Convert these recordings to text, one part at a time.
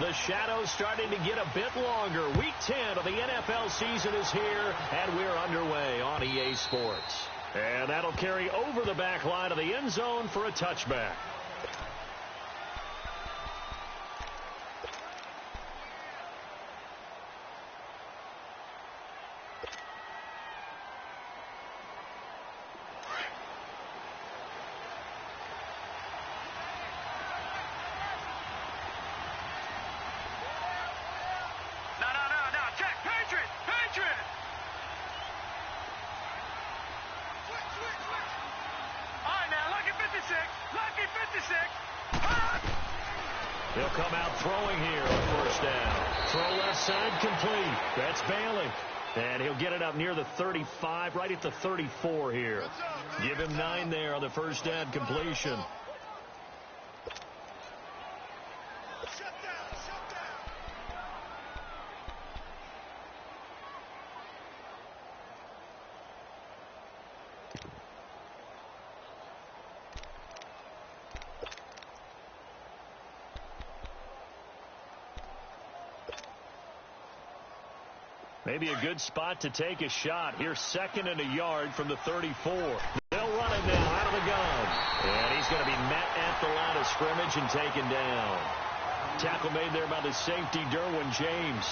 The shadow's starting to get a bit longer. Week 10 of the NFL season is here, and we're underway on EA Sports. And that'll carry over the back line of the end zone for a touchback. He'll come out throwing here on first down. Throw left side complete. That's Bailey. And he'll get it up near the 35, right at the 34 here. Give him 9 there on the first down completion. Maybe a good spot to take a shot. Here's 2nd and a yard from the 34. They'll run it now out of the gun. And he's going to be met at the line of scrimmage and taken down. Tackle made there by the safety, Derwin James.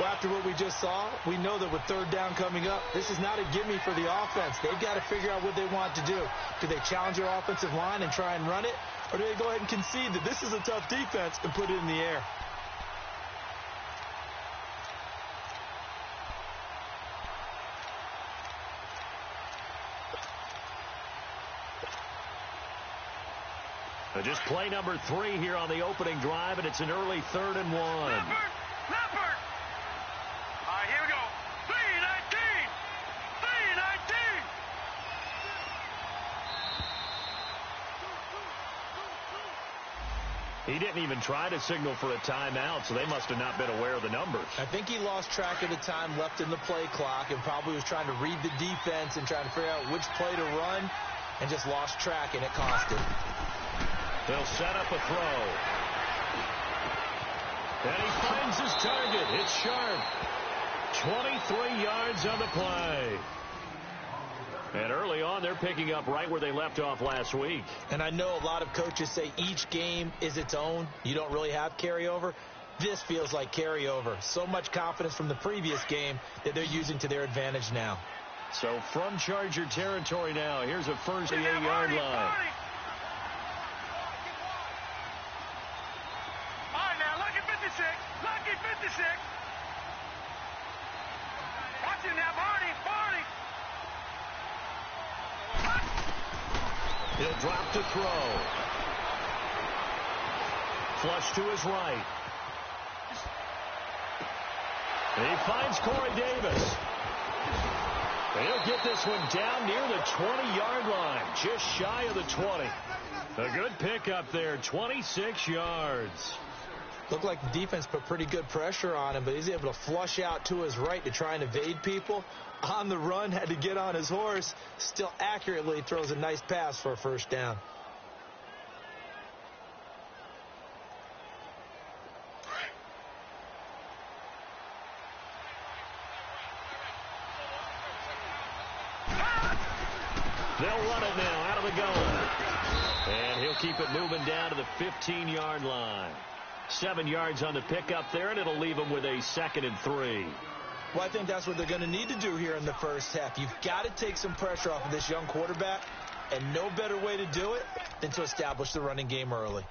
Well, after what we just saw, we know that with 3rd down coming up, this is not a gimme for the offense. They've got to figure out what they want to do. Do they challenge their offensive line and try and run it? Or do they go ahead and concede that this is a tough defense and put it in the air? Just play number 3 here on the opening drive, and it's an early 3rd and 1. Leopard! Leopard! All right, here we go. 3-19! 3-19! He didn't even try to signal for a timeout, so they must have not been aware of the numbers. I think he lost track of the time left in the play clock and probably was trying to read the defense and trying to figure out which play to run and just lost track, and it cost him. They'll set up a throw. And he finds his target. It's Sharp. 23 yards on the play. And early on, they're picking up right where they left off last week. And I know a lot of coaches say each game is its own. You don't really have carryover. This feels like carryover. So much confidence from the previous game that they're using to their advantage now. So from Charger territory now, here's a first 8-yard line. Lucky 56. Watch him now, Barney. He'll drop to throw. Flush to his right. And he finds Corey Davis. He'll get this one down near the 20-yard line, just shy of the 20. A good pickup there, 26 yards. Looked like the defense put pretty good pressure on him, but he's able to flush out to his right to try and evade people. On the run, had to get on his horse. Still accurately throws a nice pass for a first down. They'll run it now out of the gun. And he'll keep it moving down to the 15-yard line. 7 yards on the pickup there, and it'll leave them with a 2nd and 3. Well, I think that's what they're going to need to do here in the first half. You've got to take some pressure off of this young quarterback, and no better way to do it than to establish the running game early.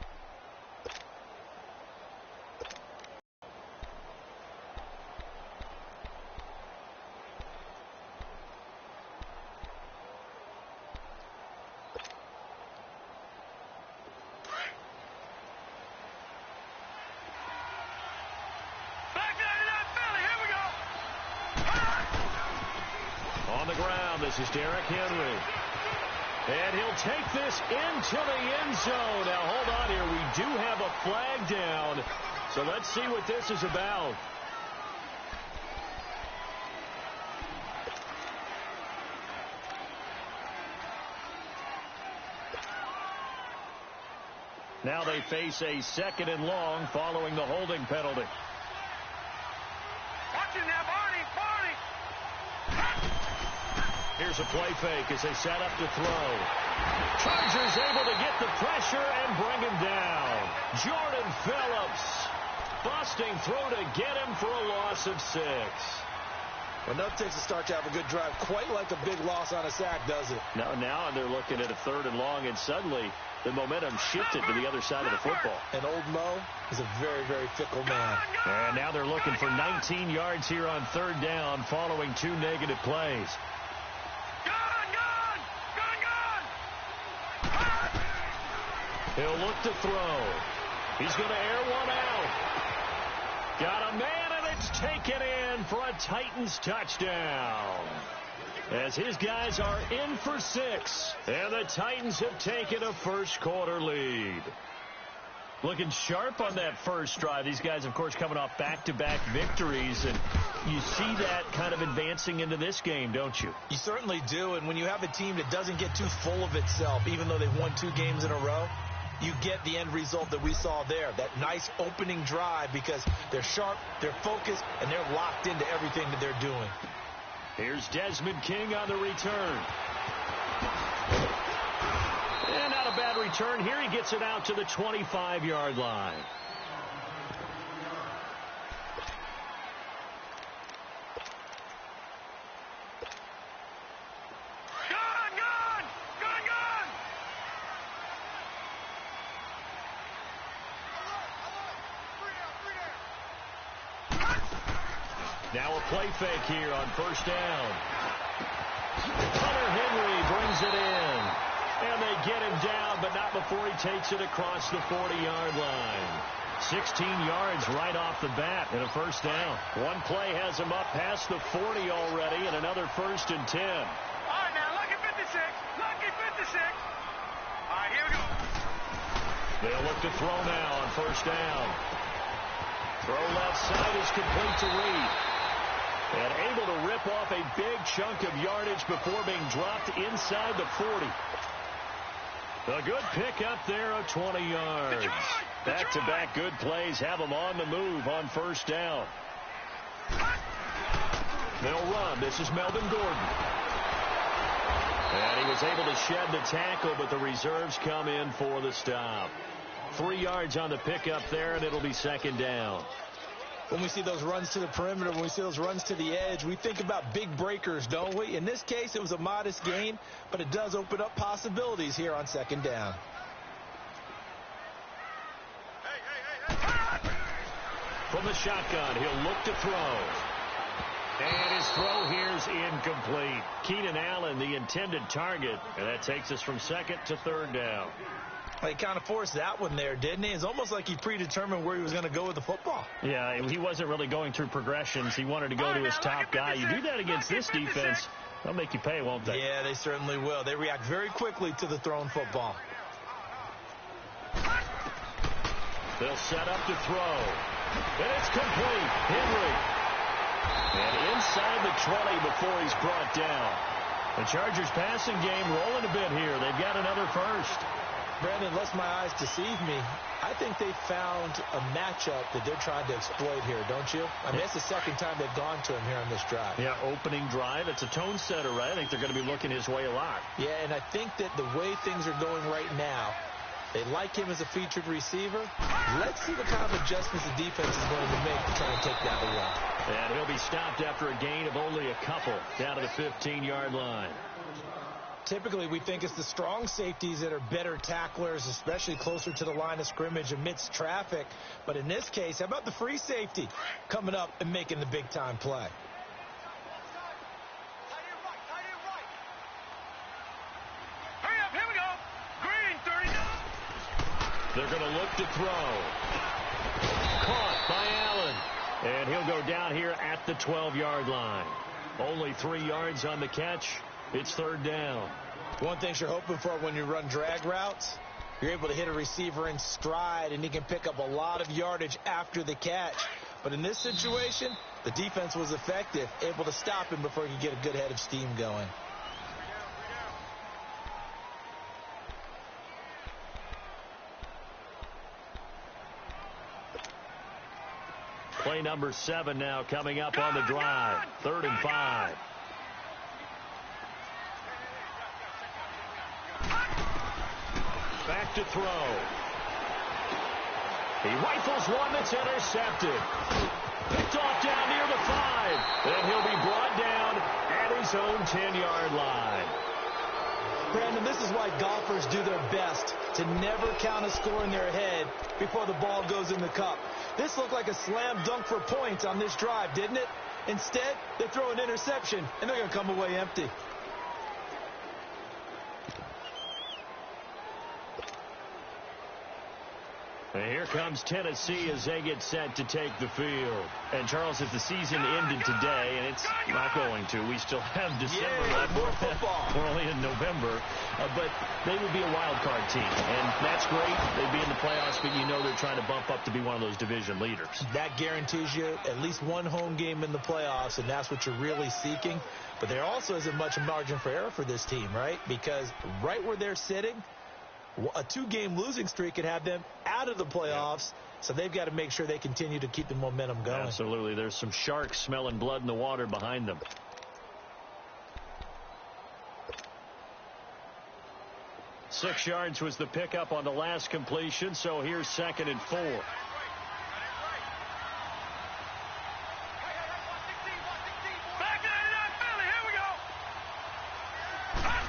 This is Derrick Henry. And he'll take this into the end zone. Now, hold on here. We do have a flag down. So let's see what this is about. Now they face a 2nd and long following the holding penalty. Watch it now, Barney. Here's a play fake as they set up to throw. Chargers able to get the pressure and bring him down. Jordan Phillips busting through to get him for a loss of 6. Enough takes to start to have a good drive, quite like a big loss on a sack, does it? Now they're looking at a 3rd and long, and suddenly the momentum shifted to the other side of the football. And old Mo is a very, very fickle man. And now they're looking for 19 yards here on 3rd down following 2 negative plays. He'll look to throw. He's going to air one out. Got a man, and it's taken in for a Titans touchdown. As his guys are in for 6. And the Titans have taken a first-quarter lead. Looking sharp on that first drive. These guys, of course, coming off back-to-back victories. And you see that kind of advancing into this game, don't you? You certainly do. And when you have a team that doesn't get too full of itself, even though they've won 2 games in a row, you get the end result that we saw there. That nice opening drive because they're sharp, they're focused, and they're locked into everything that they're doing. Here's Desmond King on the return. And not a bad return. Here he gets it out to the 25-yard line. Now a play fake here on 1st down. Hunter Henry brings it in. And they get him down, but not before he takes it across the 40-yard line. 16 yards right off the bat and a 1st down. One play has him up past the 40 already and another 1st and 10. All right, now, lucky 56. Lucky 56. All right, here we go. They'll look to throw now on 1st down. Throw left side is complete to Reed. And able to rip off a big chunk of yardage before being dropped inside the 40. A good pick up there of 20 yards. Back-to-back good plays have them on the move on 1st down. They'll run. This is Melvin Gordon. And he was able to shed the tackle, but the reserves come in for the stop. 3 yards on the pickup there, and it'll be 2nd down. When we see those runs to the perimeter, when we see those runs to the edge, we think about big breakers, don't we? In this case, it was a modest gain, but it does open up possibilities here on 2nd down. From the shotgun, he'll look to throw. And his throw here's incomplete. Keenan Allen, the intended target, and that takes us from 2nd to 3rd down. He kind of forced that one there, didn't he? It's almost like he predetermined where he was going to go with the football. Yeah, he wasn't really going through progressions. He wanted to go to his top guy. You do that against this defense, they'll make you pay, won't they? Yeah, they certainly will. They react very quickly to the thrown football. They'll set up to throw. And it's complete. Henry. And inside the 20 before he's brought down. The Chargers passing game rolling a bit here. They've got another 1st. Brandon, unless my eyes deceive me, I think they found a matchup that they're trying to exploit here, don't you? I mean, it's the 2nd time they've gone to him here on this drive. Yeah, opening drive. It's a tone setter, right? I think they're going to be looking his way a lot. Yeah, and I think that the way things are going right now, they like him as a featured receiver. Let's see what kind of adjustments the defense is going to make to try and take that away. And he'll be stopped after a gain of only a couple down to the 15-yard line. Typically, we think it's the strong safeties that are better tacklers, especially closer to the line of scrimmage amidst traffic. But in this case, how about the free safety coming up and making the big-time play? Hurry up, here we go. Green, 30. They're going to look to throw. Caught by Allen. And he'll go down here at the 12-yard line. Only 3 yards on the catch. It's 3rd down. One thing you're hoping for when you run drag routes, you're able to hit a receiver in stride, and he can pick up a lot of yardage after the catch. But in this situation, the defense was effective, able to stop him before he could get a good head of steam going. Play number 7 now coming up on the drive. 3rd and 5. Back to throw. He rifles one that's intercepted. Picked off down near the 5. And he'll be brought down at his own 10-yard line. Brandon, this is why golfers do their best to never count a score in their head before the ball goes in the cup. This looked like a slam dunk for points on this drive, didn't it? Instead, they throw an interception, and they're going to come away empty. And here comes Tennessee as they get set to take the field. And, Charles, if the season ended today, and it's not going to, we still have December. More football. We're only in November. But they would be a wild card team. And that's great. They'd be in the playoffs, but you know they're trying to bump up to be one of those division leaders. That guarantees you at least one home game in the playoffs, and that's what you're really seeking. But there also isn't much margin for error for this team, right? Because right where they're sitting, a 2-game losing streak could have them out of the playoffs, so they've got to make sure they continue to keep the momentum going. Absolutely. There's some sharks smelling blood in the water behind them. Six yards was the pickup on the last completion, so here's 2nd and 4.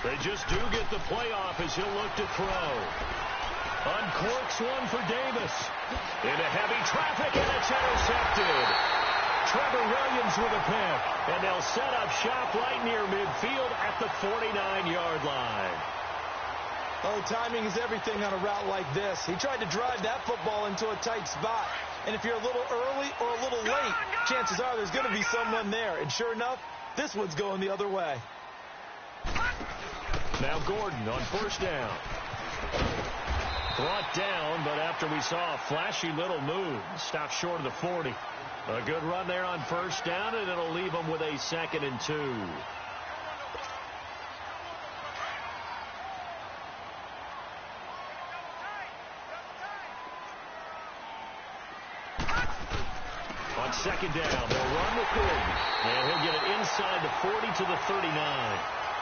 They just do get the playoff as he'll look to throw. Uncorks one for Davis. Into heavy traffic, and it's intercepted. Trevor Williams with a pick. And they'll set up shop right near midfield at the 49-yard line. Oh, timing is everything on a route like this. He tried to drive that football into a tight spot. And if you're a little early or a little late, chances are there's going to be someone there. And sure enough, this one's going the other way. Now Gordon on 1st down. Brought down, but after we saw a flashy little move, stopped short of the 40. A good run there on 1st down, and it'll leave them with a 2nd and 2. On 2nd down, they'll run with Gordon. And he'll get it inside the 40 to the 39.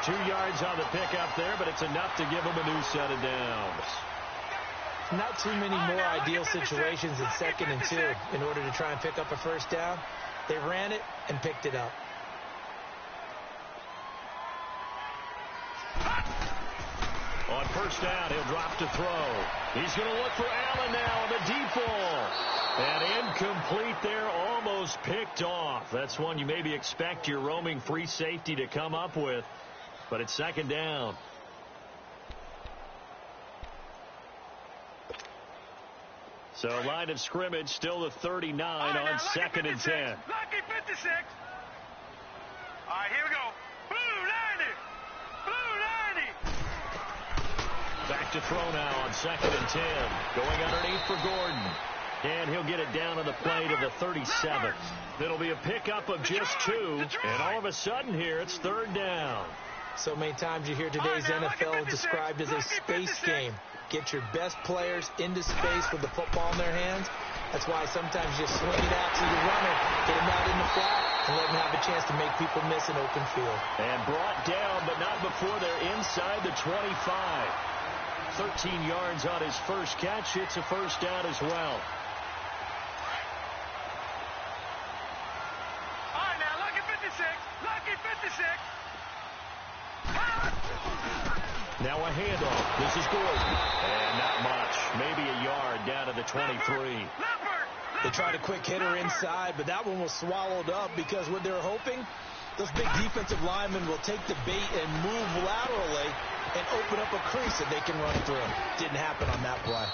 2 yards on the pickup there, but it's enough to give them a new set of downs. Not too many more ideal situations in 2nd and 2 in order to try and pick up a 1st down. They ran it and picked it up. On 1st down, he'll drop to throw. He's going to look for Allen now on the deep ball. And incomplete there, almost picked off. That's one you maybe expect your roaming free safety to come up with. But it's 2nd down. So line of scrimmage still the 39 on 2nd and 10. Lucky 56. All right, here we go. Blue 90. Blue 90. Back to throw now on 2nd and 10. Going underneath for Gordon. And he'll get it down to the play to the 37. It'll be a pickup of just 2. And all of a sudden here, it's 3rd down. So many times you hear today's NFL described as a space game. Get your best players into space with the football in their hands. That's why sometimes you swing it out to your runner, get him out in the flat, and let him have a chance to make people miss an open field. And brought down, but not before they're inside the 25. 13 yards on his first catch. It's a 1st down as well. All right, now, lucky 56. Lucky 56. Now a handoff. This is Gordon. And not much. Maybe a yard down to the 23. They tried a quick hitter inside, but that one was swallowed up because what they were hoping, those big defensive linemen will take the bait and move laterally and open up a crease that they can run through. Didn't happen on that play.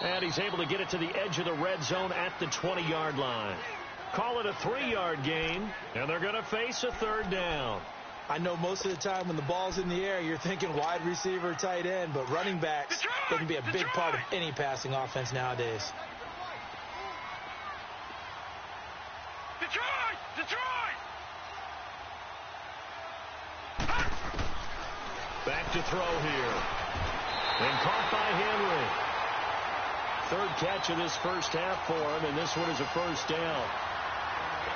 And he's able to get it to the edge of the red zone at the 20-yard line. Call it a 3-yard gain, and they're going to face a 3rd down. I know most of the time when the ball's in the air, you're thinking wide receiver, tight end, but running backs, they can be a big part of any passing offense nowadays. Detroit! Back to throw here. And caught by Henry. 3rd catch of this first half for him, and this one is a 1st down.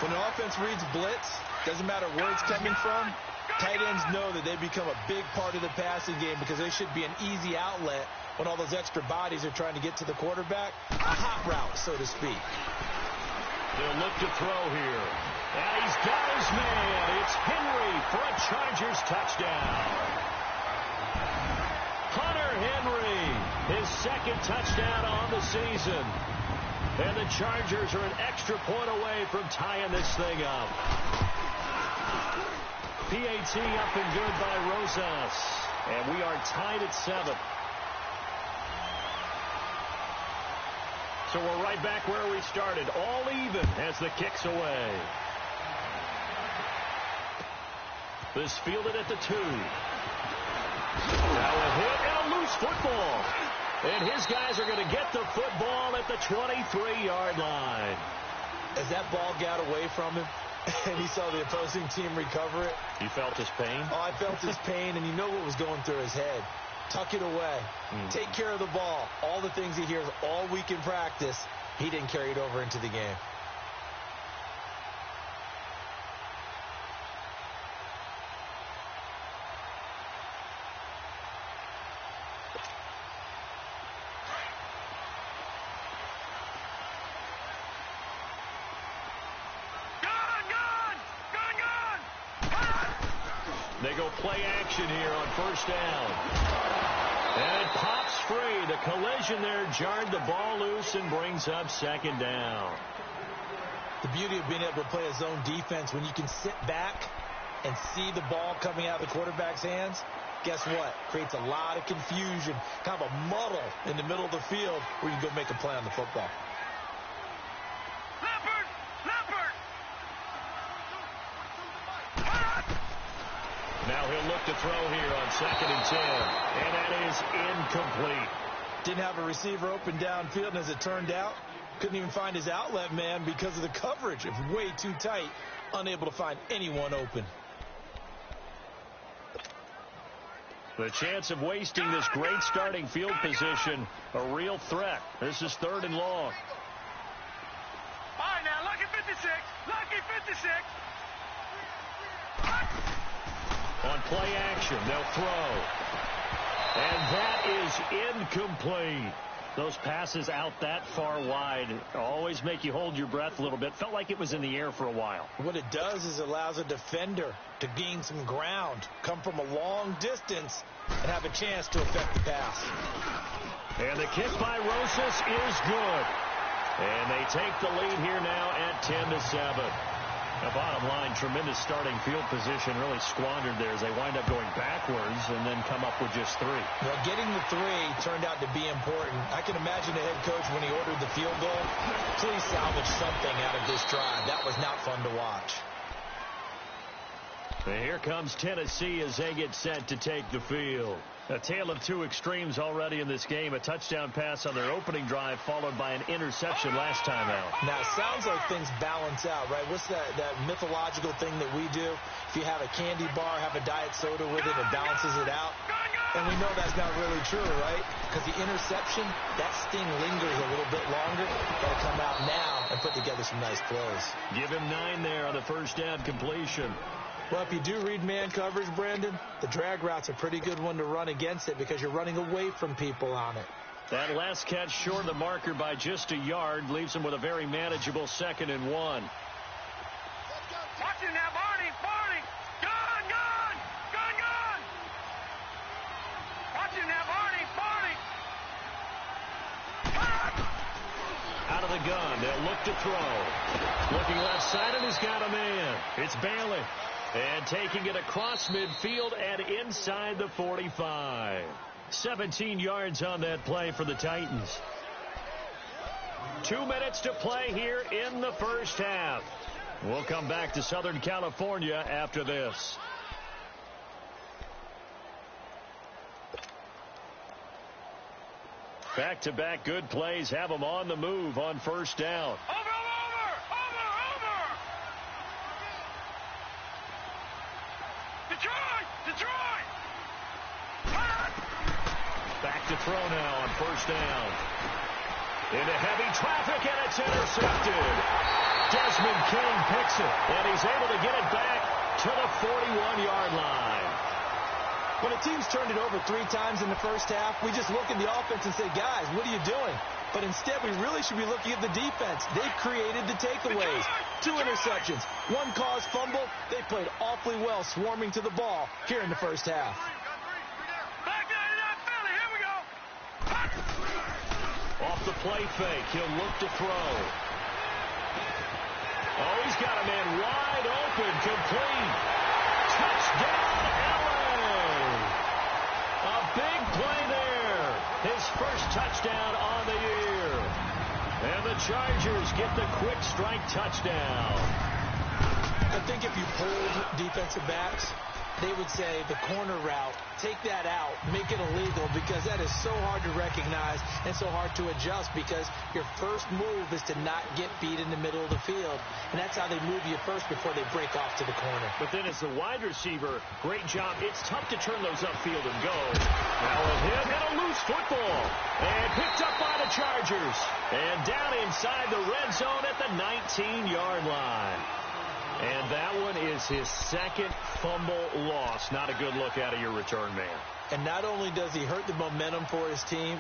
When an offense reads blitz, doesn't matter where it's coming from, tight ends know that they become a big part of the passing game because they should be an easy outlet when all those extra bodies are trying to get to the quarterback. A hot route, so to speak. They'll look to throw here. And he's got his man. It's Henry for a Chargers touchdown. Hunter Henry, his second touchdown on the season. And the Chargers are an extra point away from tying this thing up. PAT up and good by Rosas. And we are tied at 7. So we're right back where we started. All even as the kick's away. This fielded at the 2. Now a hit and a loose football. And his guys are going to get the football at the 23-yard line. As that ball got away from him, and he saw the opposing team recover it. You felt his pain? Oh, I felt his pain, and you know what was going through his head. Tuck it away. Take care of the ball. All the things he hears all week in practice, he didn't carry it over into the game. They go play action here on first down. And it pops free. The collision there jarred the ball loose and brings up second down. The beauty of being able to play a zone defense when you can sit back and see the ball coming out of the quarterback's hands, guess what? Creates a lot of confusion, kind of a muddle in the middle of the field where you can go make a play on the football. Now he'll look to throw here on 2nd and 10. And that is incomplete. Didn't have a receiver open downfield, and as it turned out, couldn't even find his outlet man because of the coverage. It was way too tight, unable to find anyone open. The chance of wasting this great starting field position, a real threat. This is 3rd and long. All right, now, lucky 56. Lucky 56. On play action, they'll throw. And that is incomplete. Those passes out that far wide always make you hold your breath a little bit. Felt like it was in the air for a while. What it does is it allows a defender to gain some ground, come from a long distance, and have a chance to affect the pass. And the kick by Rosas is good. And they take the lead here now at 10-7. The bottom line, tremendous starting field position, really squandered there as they wind up going backwards and then come up with just 3. Well, getting the 3 turned out to be important. I can imagine the head coach, when he ordered the field goal, please salvage something out of this drive. That was not fun to watch. And here comes Tennessee as they get set to take the field. A tale of 2 extremes already in this game. A touchdown pass on their opening drive followed by an interception last time out. Now, it sounds like things balance out, right? What's that mythological thing that we do? If you have a candy bar, have a diet soda with it, it balances it out. And we know that's not really true, right? Because the interception, that sting lingers a little bit longer. Got to come out now and put together some nice plays. Give him 9 there on the first down completion. Well, if you do read man coverage, Brandon, the drag route's a pretty good one to run against it because you're running away from people on it. That last catch short of the marker by just a yard leaves him with a very manageable 2nd and 1. Watch him now, Barney. Barney. Gun, gun. Gun, gun. Watch him now, Barney. Barney. Out of the gun, they'll look to throw. Looking left side, and he's got a man. It's Bailey. And taking it across midfield and inside the 45. 17 yards on that play for the Titans. 2 minutes to play here in the first half. We'll come back to Southern California after this. Back-to-back good plays have them on the move on first down. Over. Detroit. Back to throw now on first down. Into heavy traffic, and it's intercepted. Desmond King picks it, and he's able to get it back to the 41-yard line. When a team's turned it over 3 times in the first half, we just look at the offense and say, guys, what are you doing? But instead, we really should be looking at the defense. They've created the takeaways. 2 interceptions, 1 caused fumble. They played awfully well swarming to the ball here in the first half. Off the play fake, he'll look to throw. Oh, he's got a man wide open, complete. Touchdown, LA! A big play there. His first touchdown on the year. And the Chargers get the quick strike touchdown. I think if you pulled defensive backs, they would say the corner route, take that out, make it illegal, because that is so hard to recognize and so hard to adjust, because your first move is to not get beat in the middle of the field. And that's how they move you first before they break off to the corner. But then as a wide receiver, great job. It's tough to turn those upfield and go. Now with him and a loose football. And picked up by the Chargers. And down inside the red zone at the 19-yard line. And that one is his second fumble loss. Not a good look out of your return man. And not only does he hurt the momentum for his team,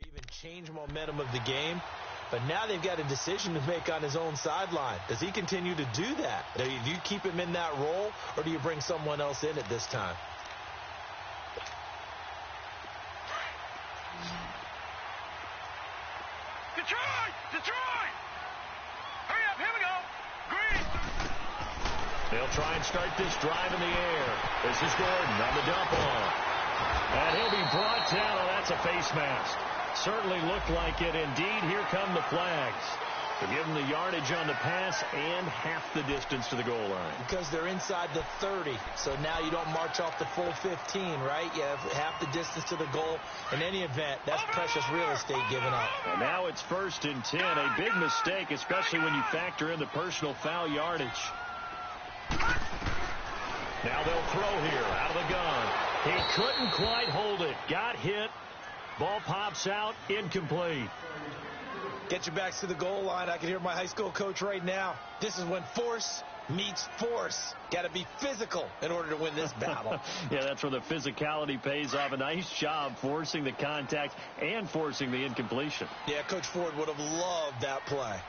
even change momentum of the game. But now they've got a decision to make on his own sideline. Does he continue to do that? Do you keep him in that role, or do you bring someone else in at this time? Detroit! Detroit! Hurry up, here we go. Green! They'll try and start this drive in the air. This is Gordon on the dump off. And he'll be brought down. Oh, that's a face mask. Certainly looked like it. Indeed, here come the flags to give them the yardage on the pass and half the distance to the goal line. Because they're inside the 30, so now you don't march off the full 15, right? You have half the distance to the goal. In any event, that's precious real estate given up. And now it's 1st and 10. A big mistake, especially when you factor in the personal foul yardage. Now they'll throw here out of the gun. He couldn't quite hold it. Got hit. Ball pops out, incomplete. Get your backs to the goal line. I can hear my high school coach right now. This is when force meets force. Got to be physical in order to win this battle. Yeah, that's where the physicality pays off. A nice job forcing the contact and forcing the incompletion. Yeah, Coach Ford would have loved that play.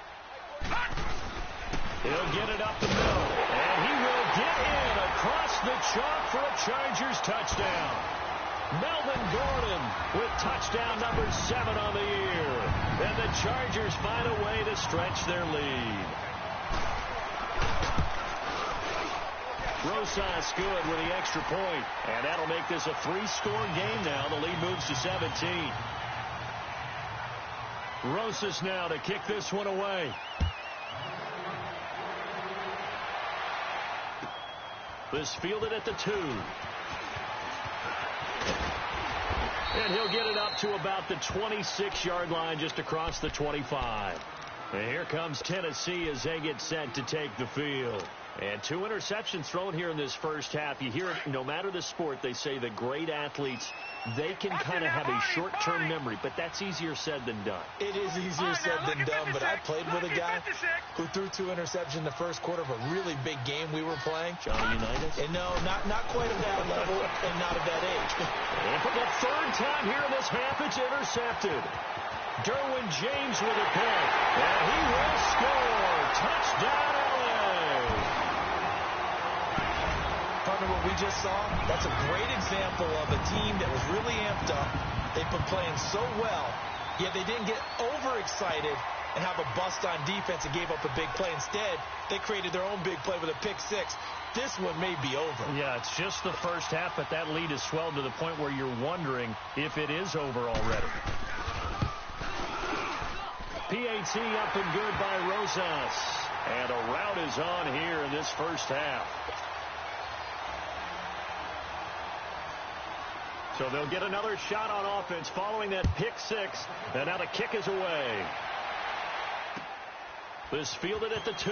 He'll get it up the middle, and he will get in across the chalk for a Chargers touchdown. Melvin Gordon with touchdown number 7 on the year. And the Chargers find a way to stretch their lead. Rosas good with the extra point. And that'll make this a 3-score game now. The lead moves to 17. Rosas now to kick this one away. This fielded at the 2. And he'll get it up to about the 26-yard line, just across the 25. And here comes Tennessee as they get set to take the field. And 2 interceptions thrown here in this first half. You hear it, no matter the sport, they say the great athletes, they can kind of have a short-term memory, but that's easier said than done. It is easier said than done, but I played with a guy who threw 2 interceptions in the first quarter of a really big game we were playing. Johnny Unitas? And no, not quite at that level and not at that age. And for the 3rd time here in this half, it's intercepted. Derwin James with a pick, and he will score. Touchdown, LA. Partner, what we just saw, that's a great example of a team that was really amped up. They've been playing so well, yet they didn't get overexcited and have a bust on defense and gave up a big play. Instead, they created their own big play with a pick 6. This one may be over. Yeah, it's just the first half, but that lead has swelled to the point where you're wondering if it is over already. PAT up and good by Rosas. And a rout is on here in this first half. So they'll get another shot on offense following that pick six. And now the kick is away. This fielded at the 2.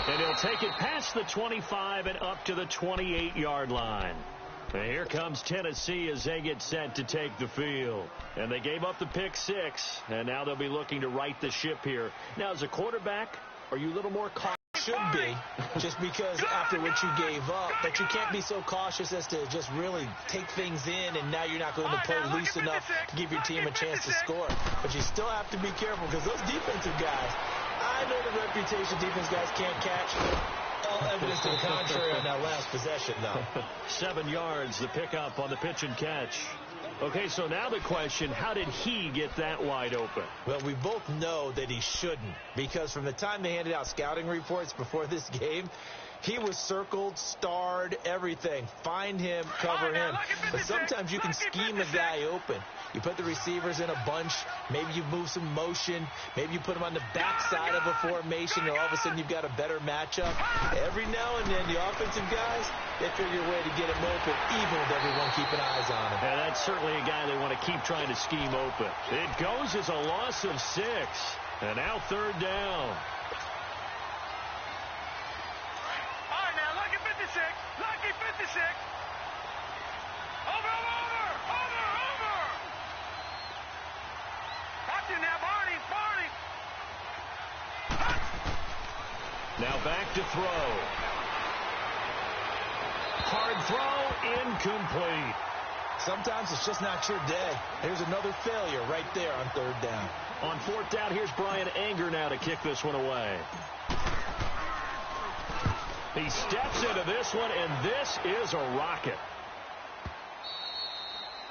And he'll take it past the 25 and up to the 28-yard line. And here comes Tennessee as they get set to take the field. And they gave up the pick six, and now they'll be looking to right the ship here. Now, as a quarterback, are you a little more cautious? Should be, just because after what you gave up, but you can't be so cautious as to just really take things in, and now you're not going to play loose enough to give your team a chance to score. But you still have to be careful because those defensive guys, I know the reputation defense guys can't catch. All evidence to the contrary on that last possession, though. 7 yards, the pickup on the pitch and catch. Okay, so now the question, how did he get that wide open? Well, we both know that he shouldn't, because from the time they handed out scouting reports before this game, he was circled, starred, everything. Find him, cover him. But sometimes you can scheme a guy open. You put the receivers in a bunch. Maybe you move some motion. Maybe you put them on the backside of a formation, and all of a sudden you've got a better matchup. Every now and then, the offensive guys, they figure a way to get him open, even with everyone keeping eyes on him. And that's certainly a guy they want to keep trying to scheme open. It goes as a loss of 6. And now 3rd down. Lucky 56. Over. Watch him now, Barney. Now back to throw. Hard throw, incomplete. Sometimes it's just not your day. Here's another failure right there on 3rd down. On 4th down, here's Brian Anger now to kick this one away. He steps into this one, and this is a rocket.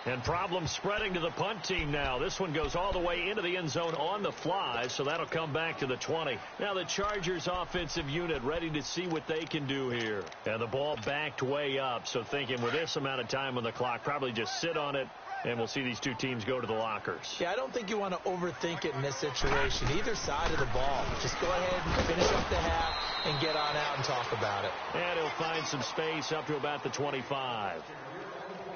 And problems spreading to the punt team now. This one goes all the way into the end zone on the fly, so that'll come back to the 20. Now the Chargers offensive unit ready to see what they can do here. And the ball backed way up, so thinking with this amount of time on the clock, probably just sit on it, and we'll see these two teams go to the lockers. Yeah, I don't think you want to overthink it in this situation. Either side of the ball. Just go ahead and finish up the half and get on out and talk about it. And he'll find some space up to about the 25.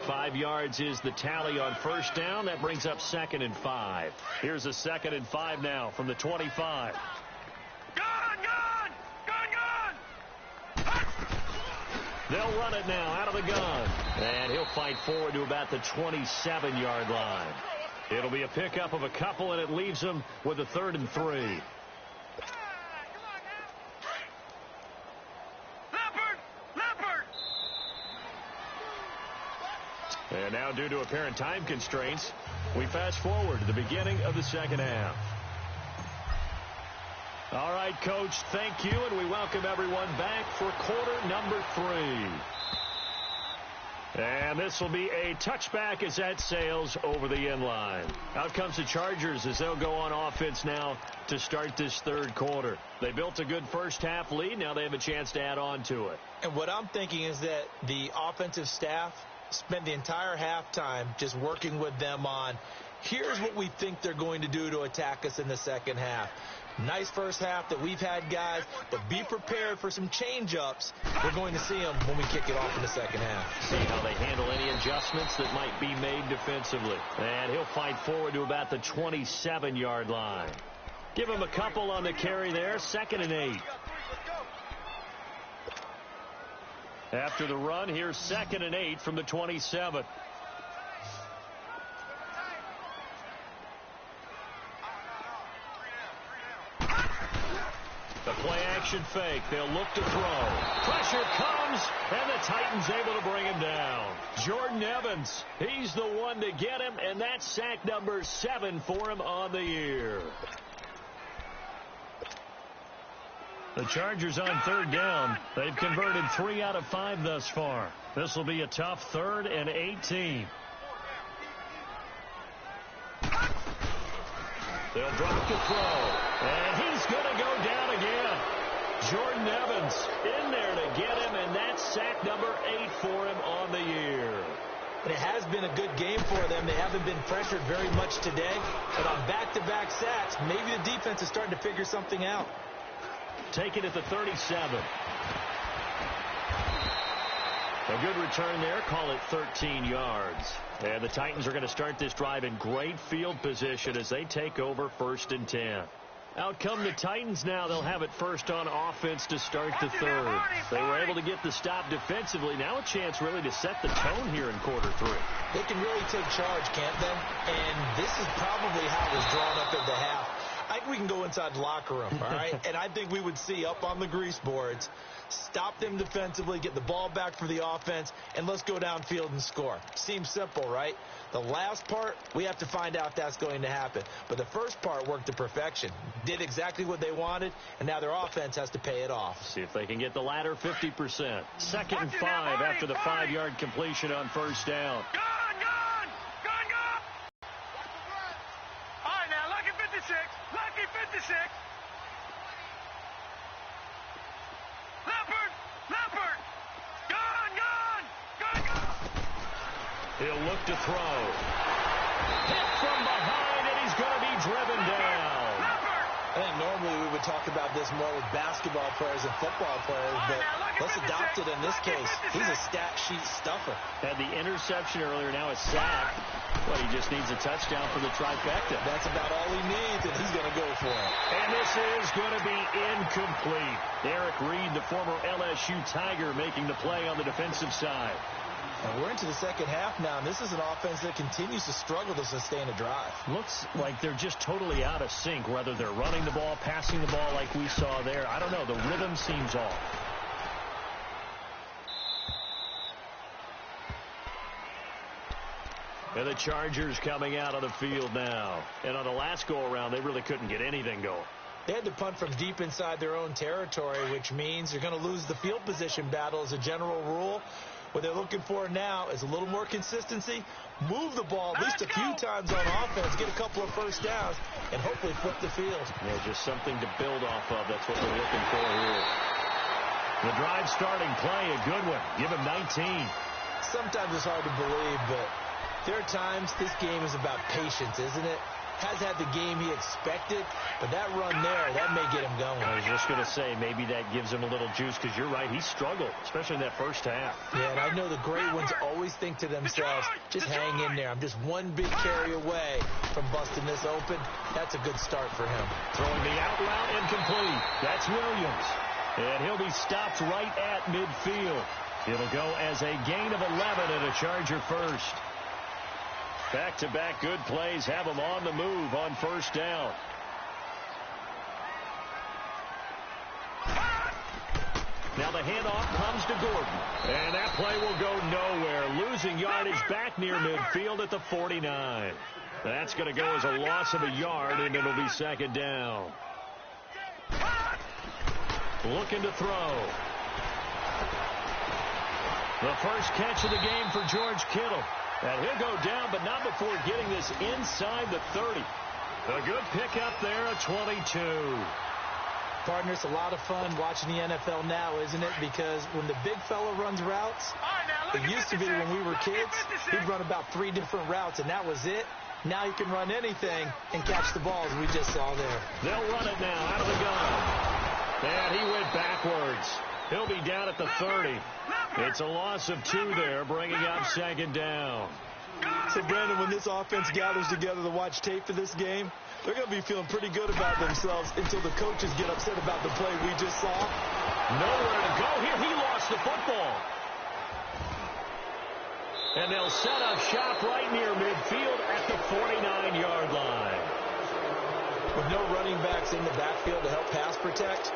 5 yards is the tally on 1st down. That brings up 2nd and 5. Here's a 2nd and 5 now from the 25. They'll run it now out of the gun. And he'll fight forward to about the 27-yard line. It'll be a pickup of a couple, and it leaves them with a 3rd and 3. And now, due to apparent time constraints, we fast forward to the beginning of the 2nd half. All right, Coach, thank you, and we welcome everyone back for quarter number 3. And this will be a touchback as that sails over the end line. Out comes the Chargers as they'll go on offense now to start this 3rd quarter. They built a good first half lead. Now they have a chance to add on to it. And what I'm thinking is that the offensive staff spent the entire halftime just working with them on, here's what we think they're going to do to attack us in the 2nd half. Nice first half that we've had, guys, but be prepared for some change-ups. We're going to see them when we kick it off in the 2nd half. See how they handle any adjustments that might be made defensively. And he'll fight forward to about the 27-yard line. Give him a couple on the carry there. 2nd and 8. After the run, here's 2nd and 8 from the 27. The play-action fake. They'll look to throw. Pressure comes, and the Titans able to bring him down. Jordan Evans, he's the one to get him, and that's sack number 7 for him on the year. The Chargers on 3rd down. They've converted 3 out of 5 thus far. This will be a tough 3rd and 18. They'll drop the throw, and he's going to go down again. Jordan Evans in there to get him, and that's sack number 8 for him on the year. And it has been a good game for them. They haven't been pressured very much today. But on back-to-back sacks, maybe the defense is starting to figure something out. Take it at the 37. A good return there. Call it 13 yards. And the Titans are going to start this drive in great field position as they take over 1st and 10. Out come the Titans now. They'll have it first on offense to start the third. They were able to get the stop defensively. Now a chance really to set the tone here in quarter 3. They can really take charge, can't they? And this is probably how it was drawn up at the half. I think we can go inside the locker room, all right? And I think we would see up on the grease boards, stop them defensively, get the ball back for the offense, and let's go downfield and score. Seems simple, right? The last part, we have to find out that's going to happen. But the first part worked to perfection. Did exactly what they wanted, and now their offense has to pay it off. See if they can get the latter 50%. 2nd and 5 after the 5-yard completion on first down. All right, now, lucky 56. Lucky 56. Leopard. Gone. He'll look to throw. Hit from behind, and he's going to be driven down. I think normally we would talk about this more with basketball players and football players, but let's adopt it in this case. He's a stat sheet stuffer. Had the interception earlier, now a sack. Well, he just needs a touchdown for the trifecta. That's about all he needs, and he's going to go for it. And this is going to be incomplete. Eric Reed, the former LSU Tiger, making the play on the defensive side. And we're into the second half now, and this is an offense that continues to struggle to sustain a drive. Looks like they're just totally out of sync, whether they're running the ball, passing the ball like we saw there. I don't know. The rhythm seems off. And the Chargers coming out on the field now. And on the last go-around, they really couldn't get anything going. They had to punt from deep inside their own territory, which means you're going to lose the field position battle as a general rule. What they're looking for now is a little more consistency, move the ball at least a few times on offense, get a couple of first downs, and hopefully flip the field. Yeah, just something to build off of. That's what we're looking for here. The drive starting play, a good one. Give him 19. Sometimes it's hard to believe, but there are times this game is about patience, isn't it? Has had the game he expected, but that run there, that may get him going. I was just going to say, maybe that gives him a little juice, because you're right, he struggled, especially in that first half. Yeah, and I know the great ones always think to themselves, just hang in there. I'm just one big carry away from busting this open. That's a good start for him. Throwing the out route incomplete. That's Williams. And he'll be stopped right at midfield. It'll go as a gain of 11 and a Charger first. Back-to-back good plays have them on the move on first down. Now the handoff comes to Gordon. And that play will go nowhere. Losing yardage back near midfield at the 49. That's going to go as a loss of a yard, and it'll be second down. Looking to throw. The first catch of the game for George Kittle. And he'll go down, but not before getting this inside the 30. A good pickup there at 22. Partner, it's a lot of fun watching the NFL now, isn't it? Because when the big fella runs routes, it used to be when we were kids, he'd run about 3 different routes, and that was it. Now he can run anything and catch the ball, as we just saw there. They'll run it now out of the gun. And he went backwards. He'll be down at the 30. It's a loss of 2 there, bringing up second down. So, Brandon, when this offense gathers together to watch tape for this game, they're going to be feeling pretty good about themselves until the coaches get upset about the play we just saw. Nowhere to go here. He lost the football. And they'll set up shop right near midfield at the 49-yard line. With no running backs in the backfield to help pass protect,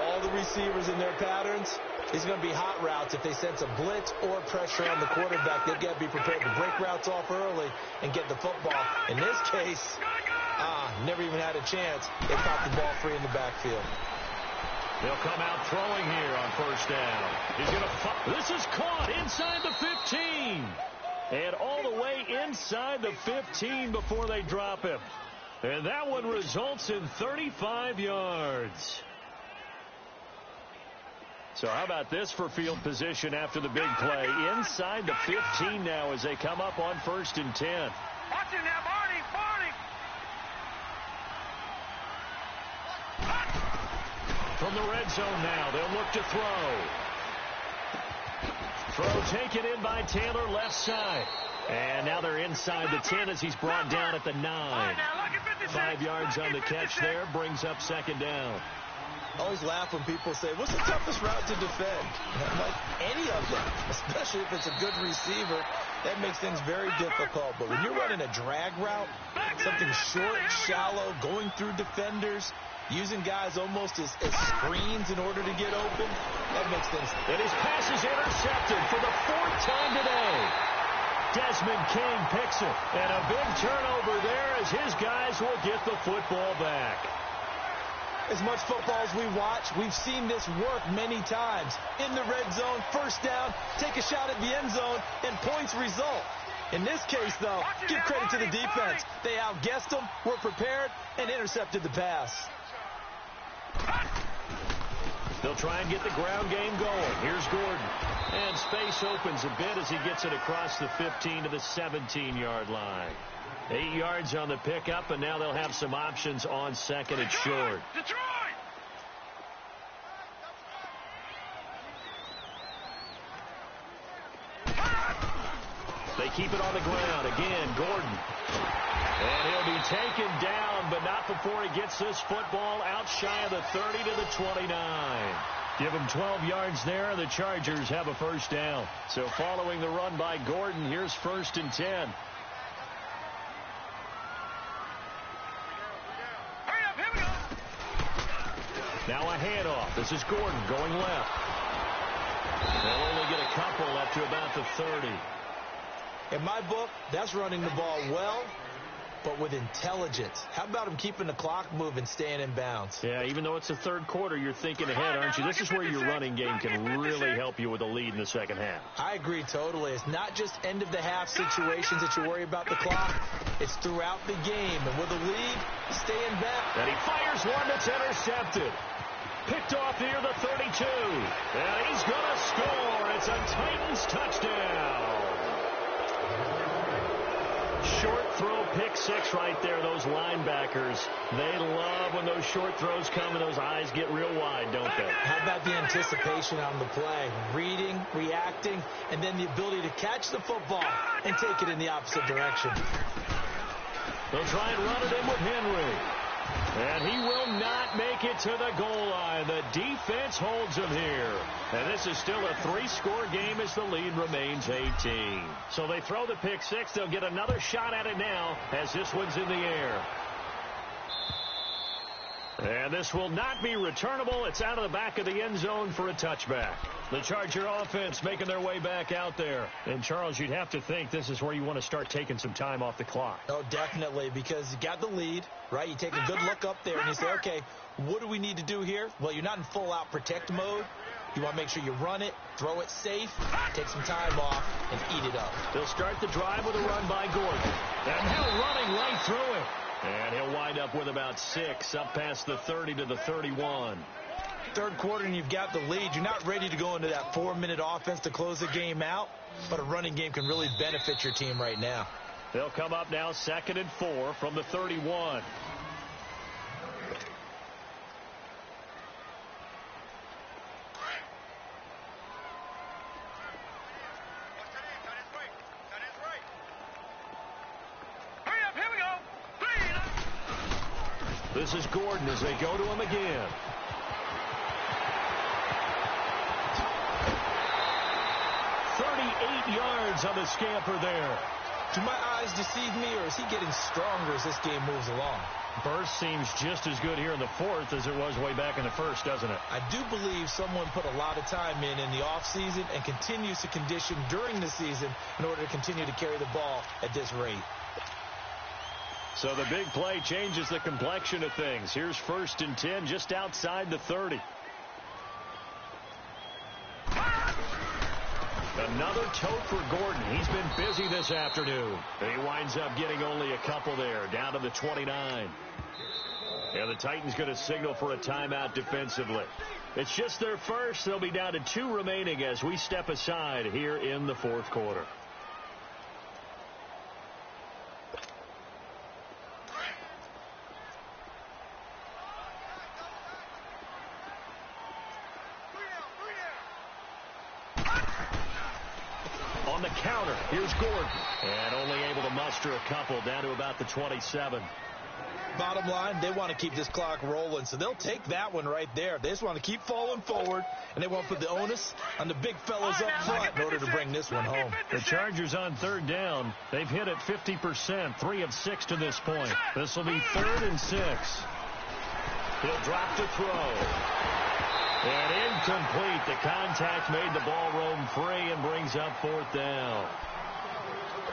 all the receivers in their patterns, these are going to be hot routes. If they sense a blitz or pressure on the quarterback, they've got to be prepared to break routes off early and get the football. In this case, never even had a chance. They caught the ball free in the backfield. They'll come out throwing here on first down. He's going to. This is caught inside the 15. And all the way inside the 15 before they drop him. And that one results in 35 yards. So how about this for field position after the big play? Inside the 15 now as they come up on 1st and 10. Watch him now, Barney. From the red zone now, they'll look to throw. Throw taken in by Taylor, left side. And now they're inside the 10 as he's brought down at the 9. 5 yards on the catch there, brings up 2nd down. I always laugh when people say, what's the toughest route to defend? I'm like, any of them, especially if it's a good receiver. That makes things very difficult. But when you're running a drag route, something short, shallow, going through defenders, using guys almost as screens in order to get open, that makes things. And his pass is intercepted for the 4th time today. Desmond King picks it. And a big turnover there as his guys will get the football back. As much football as we watch, we've seen this work many times. In the red zone, 1st down, take a shot at the end zone, and points result. In this case, though, give credit to the defense. They outguessed them, were prepared, and intercepted the pass. They'll try and get the ground game going. Here's Gordon. And space opens a bit as he gets it across the 15 to the 17-yard line. 8 yards on the pickup, and now they'll have some options on 2nd and short. Detroit! They keep it on the ground. Again, Gordon. And he'll be taken down, but not before he gets this football out shy of the 30 to the 29. Give him 12 yards there, and the Chargers have a 1st down. So following the run by Gordon, here's 1st and 10. Now a handoff. This is Gordon going left. They'll only get a couple up to about the 30. In my book, that's running the ball well, but with intelligence. How about him keeping the clock moving, staying in bounds? Yeah, even though it's the 3rd quarter, you're thinking ahead, aren't you? This is where your running game can really help you with a lead in the 2nd half. I agree totally. It's not just end-of-the-half situations that you worry about the clock. It's throughout the game. And with a lead, staying back. And he fires one that's intercepted. Picked off near the 32. And he's going to score. It's a Titans touchdown. Short throw, pick 6 right there. Those linebackers, they love when those short throws come and those eyes get real wide, don't they? How about the anticipation on the play? Reading, reacting, and then the ability to catch the football and take it in the opposite direction. They'll try and run it in with Henry. And he will not make it to the goal line. The defense holds him here. And this is still a 3-score game as the lead remains 18. So they throw the pick 6. They'll get another shot at it now as this one's in the air. And this will not be returnable. It's out of the back of the end zone for a touchback. The Charger offense making their way back out there. And, Charles, you'd have to think this is where you want to start taking some time off the clock. Oh, definitely, because you got the lead, right? You take a good look up there and you say, okay, what do we need to do here? Well, you're not in full-out protect mode. You want to make sure you run it, throw it safe, take some time off, and eat it up. They'll start the drive with a run by Gordon. And now running right through it. And he'll wind up with about 6 up past the 30 to the 31. 3rd quarter and you've got the lead. You're not ready to go into that 4-minute offense to close the game out, but a running game can really benefit your team right now. They'll come up now 2nd and 4 from the 31. This is Gordon as they go to him again. Yards on the scamper there. Do my eyes deceive me, or is he getting stronger as this game moves along? Burst seems just as good here in the 4th as it was way back in the 1st, doesn't it? I do believe someone put a lot of time in the offseason and continues to condition during the season in order to continue to carry the ball at this rate. So the big play changes the complexion of things. Here's 1st and 10 just outside the 30. Another tote for Gordon. He's been busy this afternoon. He winds up getting only a couple there, down to the 29. And the Titans going to signal for a timeout defensively. It's just their first. They'll be down to 2 remaining as we step aside here in the fourth quarter. On the counter, here's Gordon. And only able to muster a couple down to about the 27. Bottom line, they want to keep this clock rolling, so they'll take that one right there. They just want to keep falling forward, and they want to put the onus on the big fellas up front in order to bring this one home. The Chargers on third down. They've hit it 50%, 3 of 6 to this point. This will be 3rd and 6. He'll drop to throw. And incomplete. The contact made the ball roam free and brings up 4th down.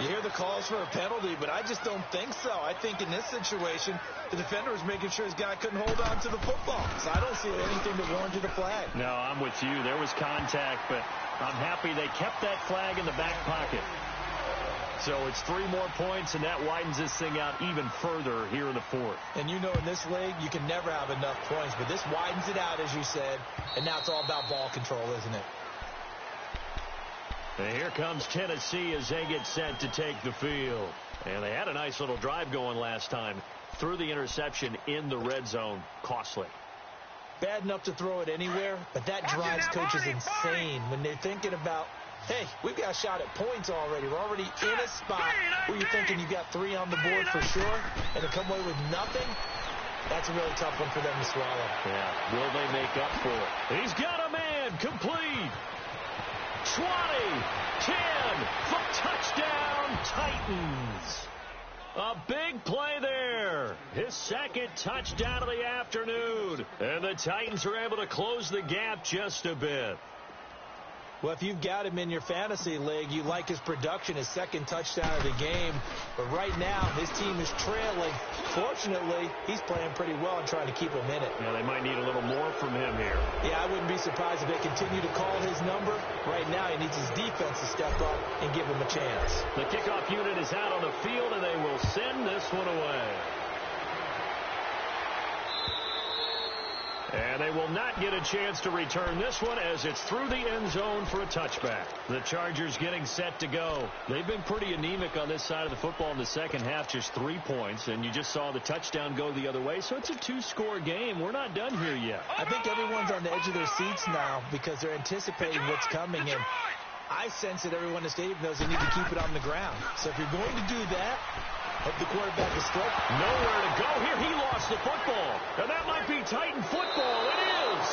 You hear the calls for a penalty, but I just don't think so. I think in this situation, the defender was making sure his guy couldn't hold on to the football. So I don't see anything that warranted a flag. No, I'm with you. There was contact, but I'm happy they kept that flag in the back pocket. So it's 3 more points, and that widens this thing out even further here in the 4th. And you know in this league, you can never have enough points, but this widens it out, as you said, and now it's all about ball control, isn't it? And here comes Tennessee as they get set to take the field. And they had a nice little drive going last time. Threw the interception in the red zone. Costly. Bad enough to throw it anywhere, but that drives coaches insane when they're thinking about, hey, we've got a shot at points already. We're already in a spot where you're thinking you got 3 on the board for sure, and to come away with nothing, that's a really tough one for them to swallow. Yeah, will they make up for it? He's got a man, complete. 20, 10, for touchdown, Titans. A big play there. His 2nd touchdown of the afternoon. And the Titans are able to close the gap just a bit. Well, if you've got him in your fantasy league, you like his production, his 2nd touchdown of the game. But right now, his team is trailing. Fortunately, he's playing pretty well and trying to keep him in it. Yeah, they might need a little more from him here. Yeah, I wouldn't be surprised if they continue to call his number. Right now, he needs his defense to step up and give him a chance. The kickoff unit is out on the field, and they will send this one away. And they will not get a chance to return this one as it's through the end zone for a touchback. The Chargers getting set to go. They've been pretty anemic on this side of the football in the second half, just 3 points, and you just saw the touchdown go the other way, so it's a 2-score game. We're not done here yet. I think everyone's on the edge of their seats now because they're anticipating what's coming, and I sense that everyone in the stadium knows they need to keep it on the ground. So if you're going to do that, hope the quarterback is still nowhere to go here. He lost the football. And that might be Titan football. It is.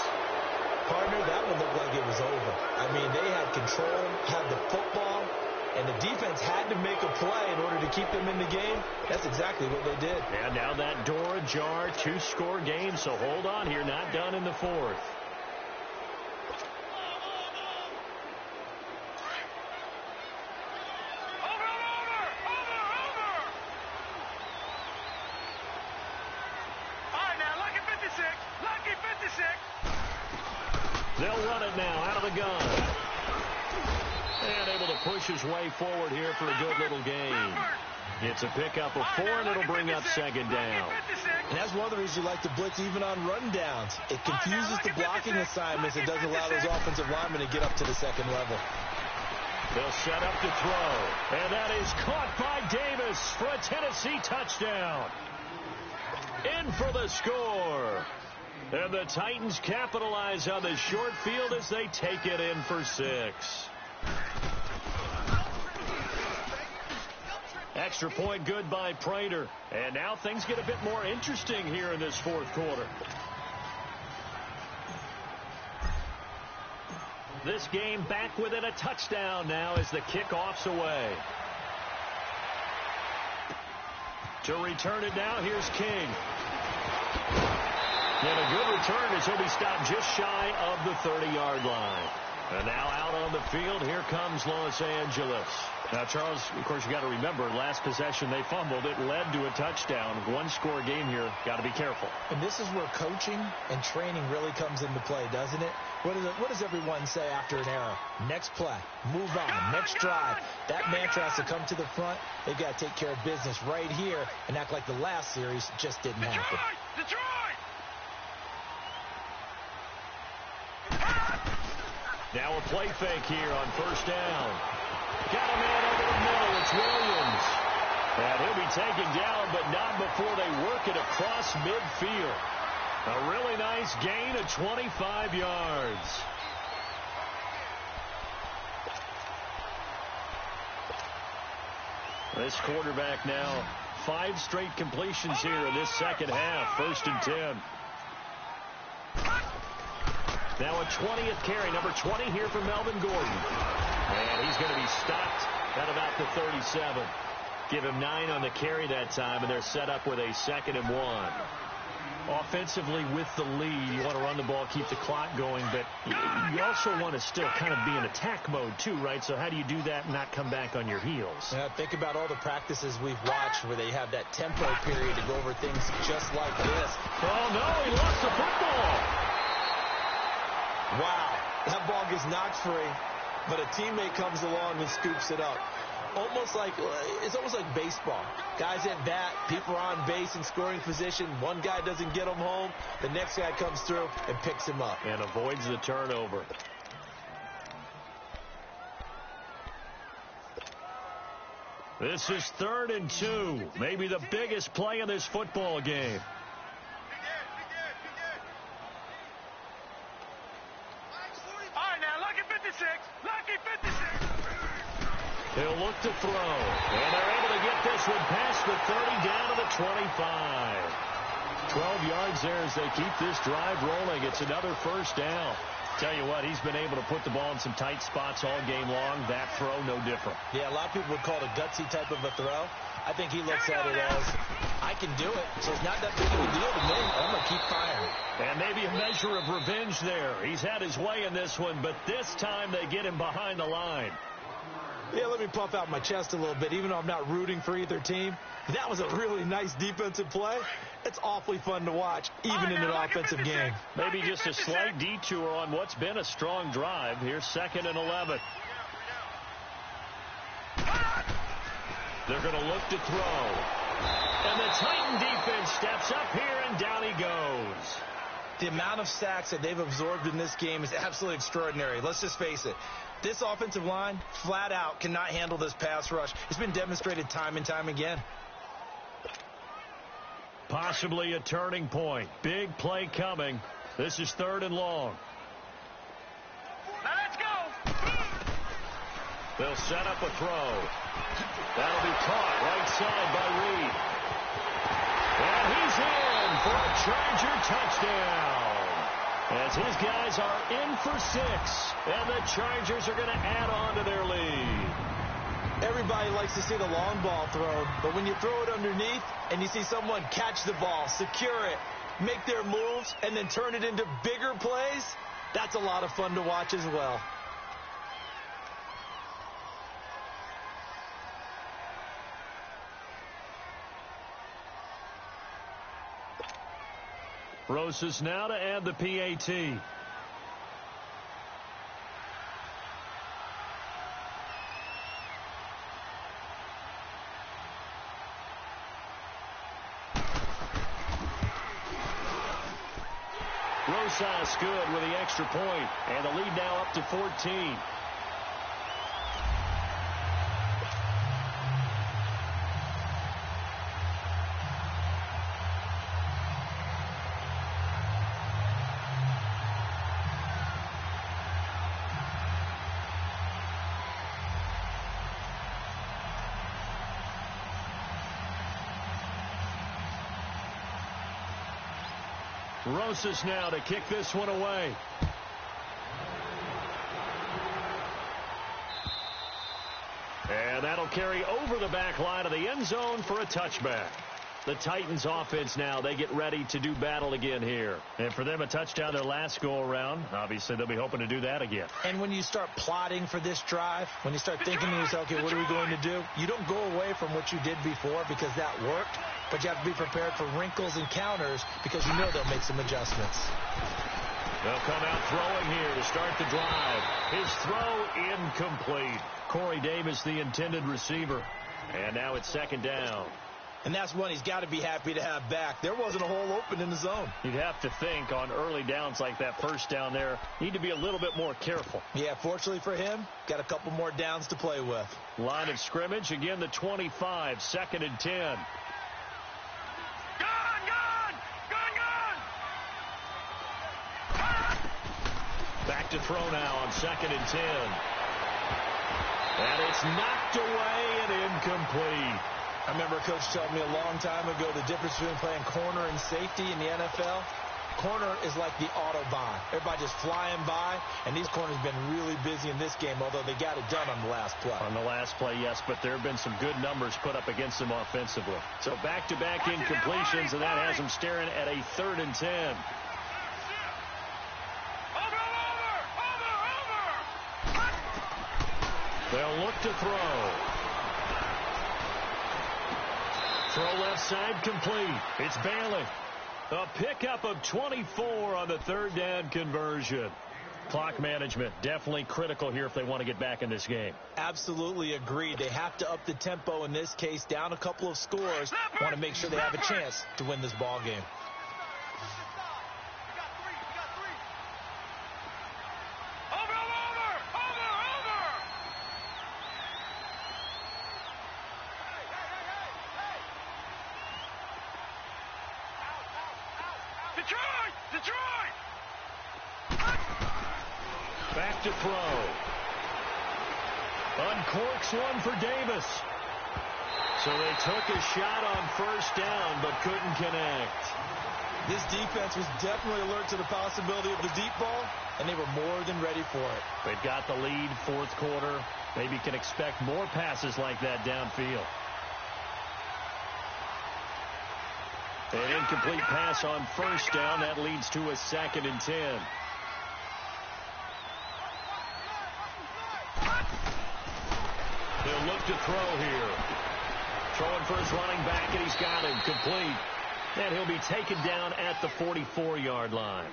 Partner, that one looked like it was over. I mean, they had control, had the football, and the defense had to make a play in order to keep them in the game. That's exactly what they did. And now that door ajar, 2-score game. So hold on here. Not done in the 4th. They'll run it now out of the gun. And able to push his way forward here for a good little gain. It's a pickup of 4, and it'll bring up 2nd down. And that's one of the reasons you like to blitz even on rundowns. It confuses the blocking assignments. It doesn't allow those offensive linemen to get up to the 2nd level. They'll set up to throw. And that is caught by Davis for a Tennessee touchdown. In for the score. And the Titans capitalize on the short field as they take it in for 6. Extra point good by Prater. And now things get a bit more interesting here in this 4th quarter. This game back within a touchdown now as the kickoff's away. To return it now, here's King. And a good return as he'll be stopped just shy of the 30-yard line. And now out on the field, here comes Los Angeles. Now, Charles, of course, you got to remember, last possession they fumbled. It led to a touchdown. 1-score game here. Got to be careful. And this is where coaching and training really comes into play, doesn't it? What does everyone say after an error? Next play. Move on. Next drive. That mantra has to come to the front. They've got to take care of business right here and act like the last series just didn't happen. Detroit! Now a play fake here on first down. Got a man over the middle. It's Williams. And he'll be taken down, but not before they work it across midfield. A really nice gain of 25 yards. This quarterback now 5 straight completions here in this second half. 1st and 10. Now a 20th carry, number 20 here for Melvin Gordon. And he's going to be stopped at about the 37. Give him 9 on the carry that time, and they're set up with a 2nd and 1. Offensively with the lead, you want to run the ball, keep the clock going, but you also want to still kind of be in attack mode too, right? So how do you do that and not come back on your heels? Yeah, think about all the practices we've watched where they have that tempo period to go over things just like this. Oh, no, he lost the football. Wow, that ball gets knocked free, but a teammate comes along and scoops it up. It's almost like baseball. Guys at bat, people are on base in scoring position. One guy doesn't get him home. The next guy comes through and picks him up. And avoids the turnover. This is 3rd and 2. Maybe the biggest play in this football game. All right, now, lucky 56. Lucky 56. He'll look to throw. And they're able to get this one past the 30 down to the 25. 12 yards there as they keep this drive rolling. It's another 1st down. Tell you what, he's been able to put the ball in some tight spots all game long. That throw, no different. Yeah, a lot of people would call it a gutsy type of a throw. I think he looks at it as, I can do it, so it's not that big of a deal to me. I'm going to keep firing. And maybe a measure of revenge there. He's had his way in this one, but this time they get him behind the line. Yeah, let me puff out my chest a little bit, even though I'm not rooting for either team. That was a really nice defensive play. It's awfully fun to watch, even in an offensive game. Maybe just a slight detour on what's been a strong drive. Here's 2nd and 11. They're going to look to throw. And the Titan defense steps up here, and down he goes. The amount of sacks that they've absorbed in this game is absolutely extraordinary. Let's just face it. This offensive line, flat out, cannot handle this pass rush. It's been demonstrated time and time again. Possibly a turning point. Big play coming. This is 3rd and long. Now let's go. They'll set up a throw. That'll be caught right side by Reed. And he's in for a Charger touchdown. As his guys are in for 6. And the Chargers are going to add on to their lead. Everybody likes to see the long ball thrown, but when you throw it underneath and you see someone catch the ball, secure it, make their moves, and then turn it into bigger plays, that's a lot of fun to watch as well. Rosas now to add the PAT. Rosas good with the extra point, and the lead now up to 14. Rosas now to kick this one away. And that'll carry over the back line of the end zone for a touchback. The Titans offense now, they get ready to do battle again here. And for them, a touchdown their last go-around. Obviously, they'll be hoping to do that again. And when you start plotting for this drive, when you start thinking to yourself, okay, what are we going to do? You don't go away from what you did before because that worked, but you have to be prepared for wrinkles and counters because you know they'll make some adjustments. They'll come out throwing here to start the drive. His throw incomplete. Corey Davis, the intended receiver. And now it's 2nd down. And that's one he's got to be happy to have back. There wasn't a hole open in the zone. You'd have to think on early downs like that first down there, need to be a little bit more careful. Yeah, fortunately for him, got a couple more downs to play with. Line of scrimmage, again the 25, 2nd and 10. Back to throw now on 2nd and 10. And it's knocked away and incomplete. I remember a coach telling me a long time ago the difference between playing corner and safety in the NFL. Corner is like the Autobahn. Everybody just flying by, and these corners have been really busy in this game, although they got it done on the last play. On the last play, yes, but there have been some good numbers put up against them offensively. So back-to-back incompletions, and that has them staring at a 3rd and 10. They'll look to throw. Throw left side complete. It's Bailey. A pickup of 24 on the 3rd down conversion. Clock management definitely critical here if they want to get back in this game. Absolutely agree. They have to up the tempo in this case, down a couple of scores. Want to make sure they have a chance to win this ball game. Back to throw. Uncorks one for Davis. So they took a shot on 1st down, but couldn't connect. This defense was definitely alert to the possibility of the deep ball, and they were more than ready for it. They've got the lead, 4th quarter. Maybe can expect more passes like that downfield. An incomplete pass on 1st down. That leads to a 2nd and 10. They'll look to throw here. Throwing for his running back, and he's got him complete. And he'll be taken down at the 44-yard line.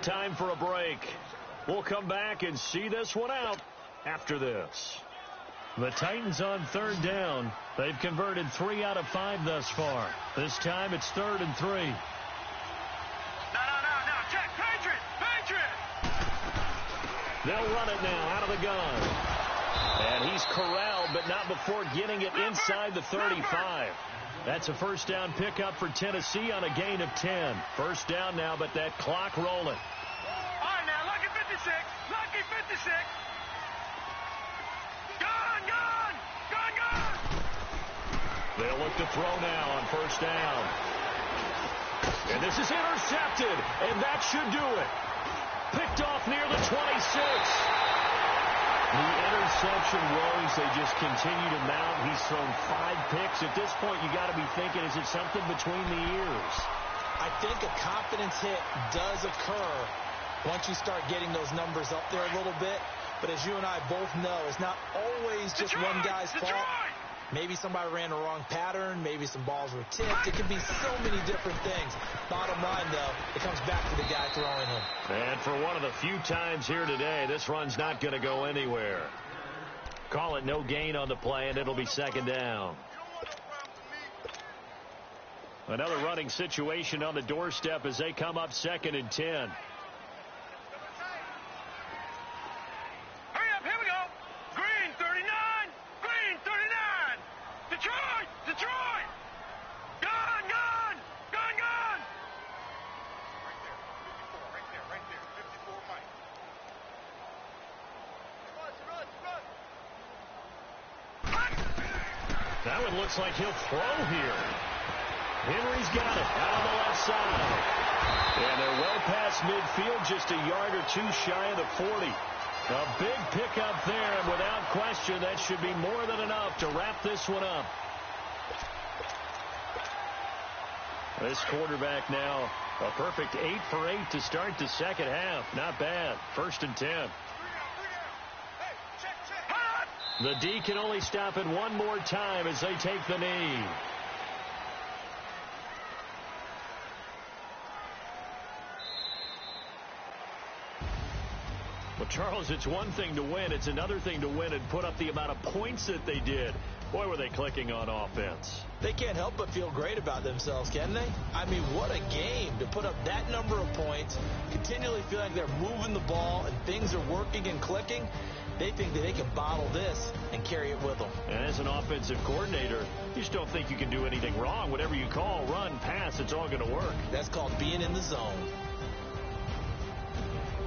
Time for a break. We'll come back and see this one out after this. The Titans on 3rd down. They've converted 3 out of 5 thus far. This time it's 3rd and 3. No. Check. Patriot. They'll run it now out of the gun. And he's corralled, but not before getting it inside the 35. That's a 1st down pickup for Tennessee on a gain of 10. 1st down now, but that clock rolling. All right, now, lucky 56. Lucky 56. Gun. They'll look to throw now on 1st down. And this is intercepted, and that should do it. Picked off near the 26. The interception woes, they just continue to mount. He's thrown 5 picks. At this point, you got to be thinking, is it something between the ears? I think a confidence hit does occur once you start getting those numbers up there a little bit. But as you and I both know, it's not always just one guy's fault. Maybe somebody ran the wrong pattern. Maybe some balls were tipped. It could be so many different things. Bottom line, though, it comes back to the guy throwing them. And for one of the few times here today, this run's not going to go anywhere. Call it no gain on the play, and it'll be 2nd down. Another running situation on the doorstep as they come up 2nd and 10. That one looks like he'll throw here. Henry's got it out on the left side. And they're well past midfield, just a yard or 2 shy of the 40. A big pickup there, and without question, that should be more than enough to wrap this one up. This quarterback now, a perfect 8 for 8 to start the 2nd half. Not bad. 1st and 10. The D can only stop it one more time as they take the knee. Well, Charles, it's one thing to win. It's another thing to win and put up the amount of points that they did. Boy, were they clicking on offense. They can't help but feel great about themselves, can they? I mean, what a game to put up that number of points, continually feel like they're moving the ball and things are working and clicking. They think that they can bottle this and carry it with them. And as an offensive coordinator, you just don't think you can do anything wrong. Whatever you call, run, pass, it's all going to work. That's called being in the zone.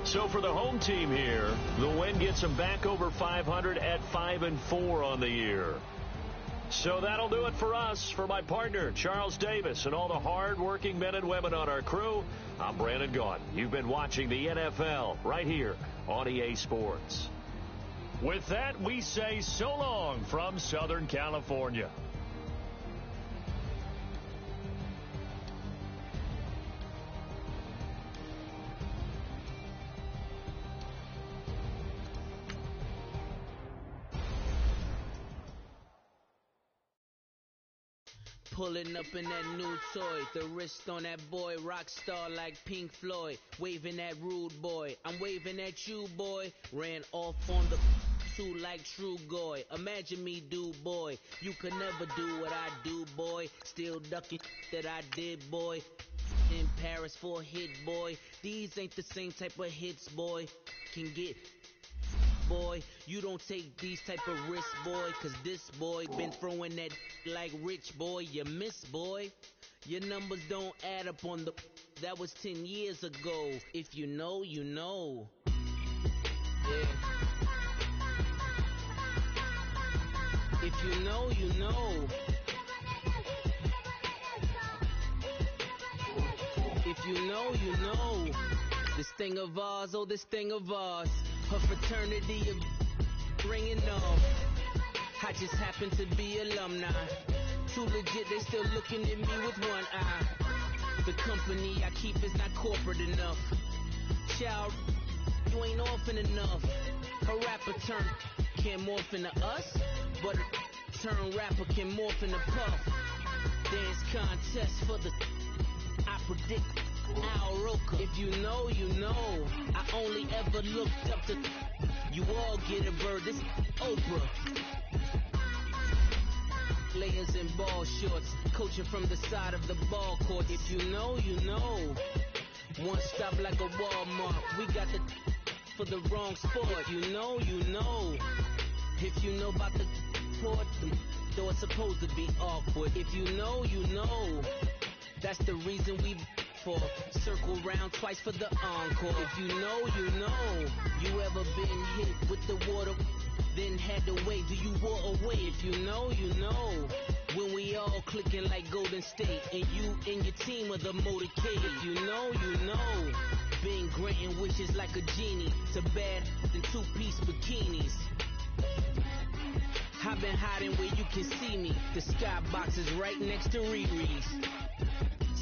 So for the home team here, the win gets them back over 500 at 5-4 on the year. So that'll do it for us. For my partner, Charles Davis, and all the hard-working men and women on our crew, I'm Brandon Gaudin. You've been watching the NFL right here on EA Sports. With that, we say so long from Southern California. Pulling up in that new toy, the wrist on that boy, rock star like Pink Floyd, waving at rude boy, I'm waving at you boy, ran off on the two like True Goy, imagine me do boy, you could never do what I do boy, still ducking that I did boy, in Paris for a hit boy, these ain't the same type of hits boy, can get boy, you don't take these type of risks, boy, cause this boy been throwing that like rich boy, you miss, boy. Your numbers don't add up on the, that was 10 years ago. If you know, you know. Yeah. If you know, you know. If you know, you know. This thing of ours, oh, this thing of ours. Her fraternity of ringing off. I just happen to be alumni. Too legit, they still looking at me with one eye. The company I keep is not corporate enough. Child, you ain't often enough. A rapper turn can't morph into us, but a turn rapper can morph into Puff. Dance contest for the, I predict Al Roker. If you know, you know. I only ever looked up to, you all get a bird, this Oprah. Layers in ball shorts, coaching from the side of the ball court. If you know, you know. One stop like a Walmart. We got the for the wrong sport. You know, you know. If you know about the port, though it's supposed to be awkward. If you know, you know. That's the reason we for circle round twice for the encore. If you know, you know. You ever been hit with the water? Then had to wait, do you walk away? If you know, you know. When we all clicking like Golden State, and you and your team are the motorcade. If you know, you know. Been granting wishes like a genie to bad in two-piece bikinis. I've been hiding where you can see me. The skybox is right next to Riri's.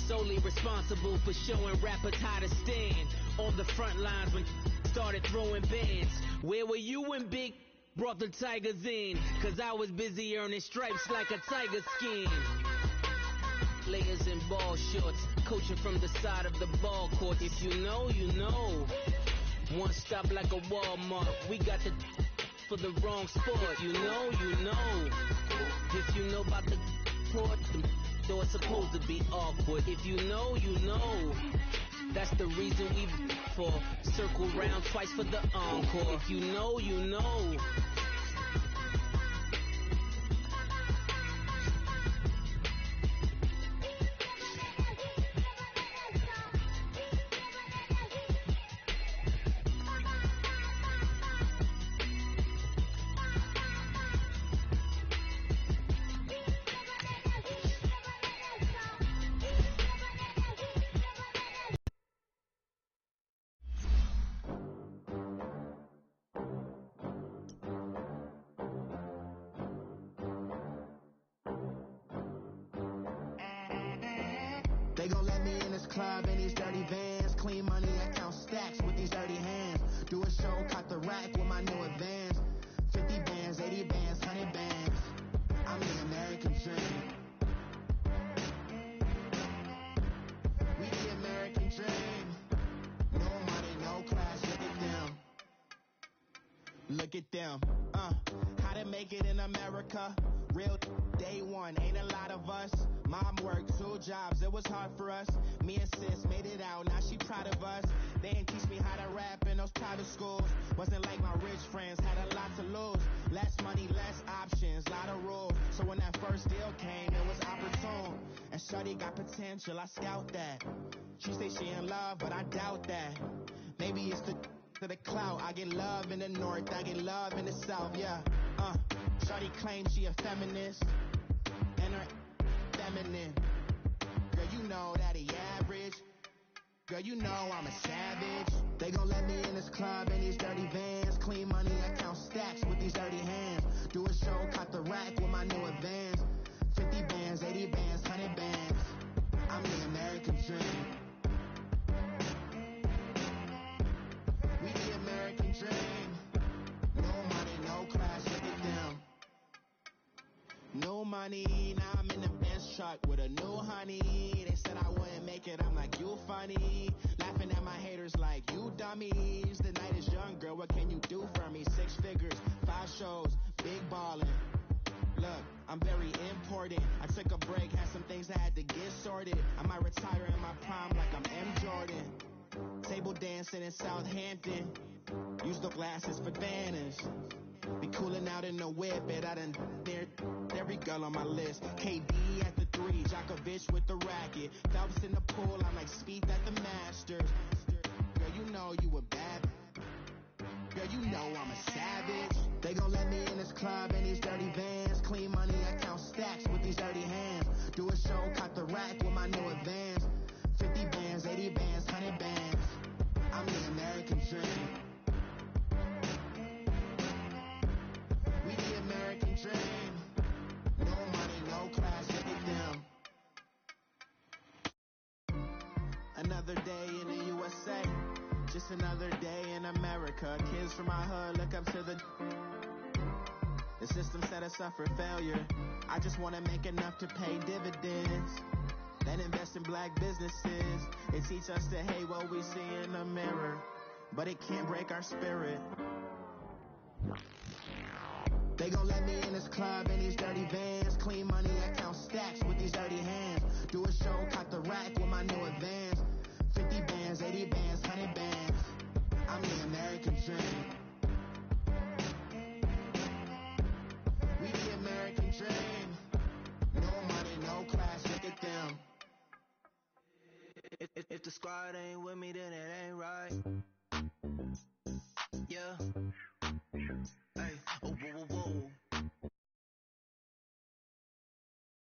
Solely responsible for showing rappers how to stand on the front lines when started throwing bands. Where were you when Big brought the Tigers in? Cause I was busy earning stripes like a tiger skin. Layers in ball shorts, coaching from the side of the ball court. If you know, you know. One stop like a Walmart. We got the for the wrong sport. You know, you know. If you know about the port, though it's supposed to be awkward. If you know, you know. That's the reason we for circle round twice for the encore. If you know, you know. They gon' let me in this club in these dirty vans. Clean money, I count stacks with these dirty hands. Do a show, caught the rack with my new advance. 50 bands, 80 bands, 100 bands. I'm the American dream. We the American dream. No money, no class, look at them. Look at them, how to make it in America. Real day one, ain't a lot of us. Mom worked 2 jobs, it was hard for us. Me and sis made it out, now she proud of us. They didn't teach me how to rap in those private schools. Wasn't like my rich friends, had a lot to lose. Less money, less options, lot of rules. So when that first deal came, it was opportune. And shorty got potential, I scout that. She say she in love, but I doubt that. Maybe it's to the clout. I get love in the north, I get love in the south, yeah. Shorty claims she a feminist, and her feminine. Girl, you know that he average. Girl, you know I'm a savage. They gon' let me in this club in these dirty vans. Clean money, I count stacks with these dirty hands. Do a show, cut the rack with my new advance. 50 bands, 80 bands, 100 bands. I'm the American dream. We the American dream. No money, no class, look at them. No money, now I'm in the Benz truck with a new honey. They said I wouldn't make it, I'm like, you funny. Laughing at my haters like, you dummies. The night is young, girl, what can you do for me? 6 figures, 5 shows, big ballin'. Look, I'm very important. I took a break, had some things I had to get sorted. I might retire in my prime like I'm M. Jordan. Table dancing in Southampton. Use the glasses for banners. Be cooling out in the whip, it I done near every girl on my list. KD at the 3, Djokovic with the racket. Phelps in the pool, I'm like Spieth at the Masters. Girl, you know you a bad. Girl, you know I'm a savage. They gon' let me in this club in these dirty vans. Clean money, I count stacks with these dirty hands. Do a show, cut the rack with my new advance. 50 bands, 80 bands, 100 bands. I'm the American dream. We the American dream. No money, no class, look at them. Another day in the USA. Just another day in America. Kids from my hood look up to the system set us up for failure. I just want to make enough to pay dividends. Then invest in black businesses. It teach us to hate what we see in the mirror. But it can't break our spirit. They gon' let me in this club in these dirty vans. Clean money, I count stacks with these dirty hands. Do a show, cut the rack with my new advance. 50 bands, 80 bands, 100 bands. I'm the American dream. We the American dream. No money, no class, look at them. If the squad ain't with me, then it ain't right.